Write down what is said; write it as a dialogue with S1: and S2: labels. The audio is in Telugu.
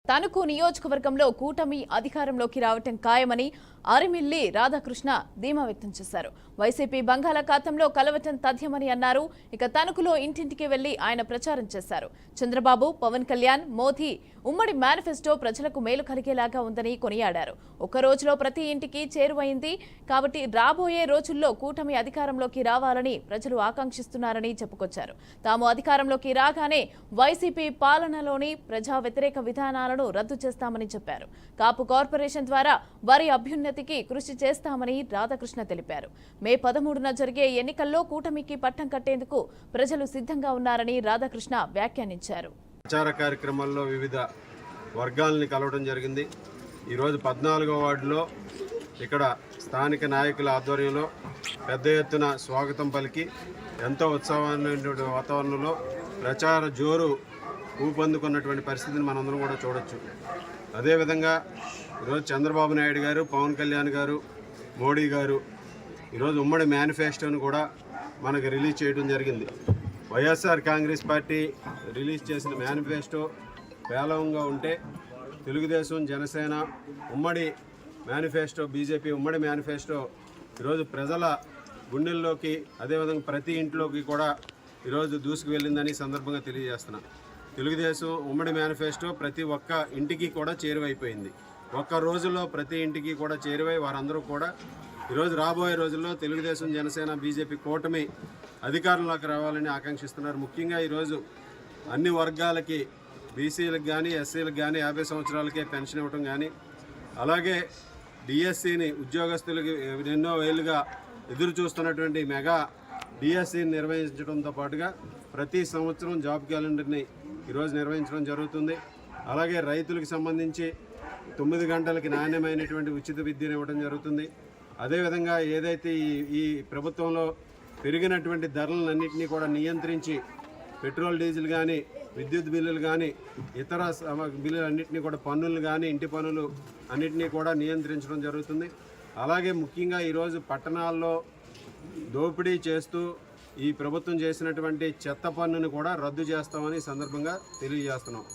S1: తణుకు నియోజకవర్గంలో కూటమి అధికారంలోకి రావటం ఖాయమని ఆరిమిల్లి రాధాకృష్ణ ధీమా వ్యక్తం చేశారు. వైసీపీ బంగాళాఖాతంలో కలవటం తథ్యమని అన్నారు. ఇక తణుకులో ఇంటింటికి వెళ్లి ఆయన ప్రచారం చేశారు. చంద్రబాబు, పవన్ కళ్యాణ్, మోదీ ఉమ్మడి మేనిఫెస్టో ప్రజలకు మేలు కలిగేలాగా ఉందని కొనియాడారు. ఒక్క రోజులో ప్రతి ఇంటికి చేరువైంది కాబట్టి రాబోయే రోజుల్లో కూటమి అధికారంలోకి రావాలని ప్రజలు ఆకాంక్షిస్తున్నారని చెప్పుకొచ్చారు. తాము అధికారంలోకి రాగానే వైసీపీ పాలనలోని ప్రజా వ్యతిరేక విధానాలను రద్దు చేస్తామని చెప్పారు. కాపు కార్పొరేషన్ ద్వారా వారి అభ్యున్నతికి కృషి చేస్తామని రాధాకృష్ణ తెలిపారు. మే 13న జరిగే ఎన్నికల్లో కూటమికి పట్టం కట్టేందుకు ప్రజలు సిద్ధంగా ఉన్నారని రాధాకృష్ణ వ్యాఖ్యానించారు.
S2: ప్రచార కార్యక్రమాల్లో వివిధ వర్గాలని కలవడం జరిగింది. ఈరోజు 14వ వార్డులో ఇక్కడ స్థానిక నాయకుల ఆధ్వర్యంలో పెద్ద ఎత్తున స్వాగతం పలికి ఎంతో ఉత్సాహమైనటువంటి వాతావరణంలో ప్రచార జోరు ఊపందుకున్నటువంటి పరిస్థితిని మనందరం కూడా చూడొచ్చు. అదేవిధంగా ఈరోజు చంద్రబాబు నాయుడు గారు, పవన్ కళ్యాణ్ గారు, మోడీ గారు ఈరోజు ఉమ్మడి మేనిఫెస్టోను కూడా మనకు రిలీజ్ చేయడం జరిగింది. వైఎస్ఆర్ కాంగ్రెస్ పార్టీ రిలీజ్ చేసిన మేనిఫెస్టో పేలవంగా ఉంటే తెలుగుదేశం, జనసేన ఉమ్మడి మేనిఫెస్టో, బీజేపీ ఉమ్మడి మేనిఫెస్టో ఈరోజు ప్రజల గుండెల్లోకి, అదేవిధంగా ప్రతి ఇంట్లోకి కూడా ఈరోజు దూసుకు వెళ్ళిందని సందర్భంగా తెలియజేస్తున్నాను. తెలుగుదేశం ఉమ్మడి మేనిఫెస్టో ప్రతి ఒక్క ఇంటికి కూడా చేరువైపోయింది. ఒక్క రోజులో ప్రతి ఇంటికి కూడా చేరువై వారందరూ కూడా ఈరోజు రాబోయే రోజుల్లో తెలుగుదేశం, జనసేన, బీజేపీ కూటమి అధికారంలోకి రావాలని ఆకాంక్షిస్తున్నారు. ముఖ్యంగా ఈరోజు అన్ని వర్గాలకి, బీసీలకు కానీ, ఎస్సీలకు కానీ 50 సంవత్సరాలకే పెన్షన్ ఇవ్వటం కానీ, అలాగే డిఎస్సిని ఉద్యోగస్తులకి ఎన్నో వేలుగా ఎదురు చూస్తున్నటువంటి మెగా డిఎస్సిని నిర్వహించడంతో పాటుగా ప్రతి సంవత్సరం జాబ్ క్యాలెండర్ని ఈరోజు నిర్వహించడం జరుగుతుంది. అలాగే రైతులకు సంబంధించి 9 గంటలకి నాణ్యమైనటువంటి ఉచిత విద్యను ఇవ్వడం జరుగుతుంది. అదేవిధంగా ఏదైతే ఈ ప్రభుత్వంలో పెరిగినటువంటి ధరలన్నింటినీ కూడా నియంత్రించి పెట్రోల్, డీజిల్ కానీ, విద్యుత్ బిల్లులు కానీ, ఇతర బిల్లులన్నింటినీ కూడా, పన్నులు కానీ, ఇంటి పన్నులు అన్నింటినీ కూడా నియంత్రించడం జరుగుతుంది. అలాగే ముఖ్యంగా ఈరోజు పట్టణాల్లో దోపిడీ చేస్తూ ఈ ప్రభుత్వం చేసినటువంటి చెత్త పన్నును కూడా రద్దు చేస్తామని సందర్భంగా తెలియజేస్తున్నాం.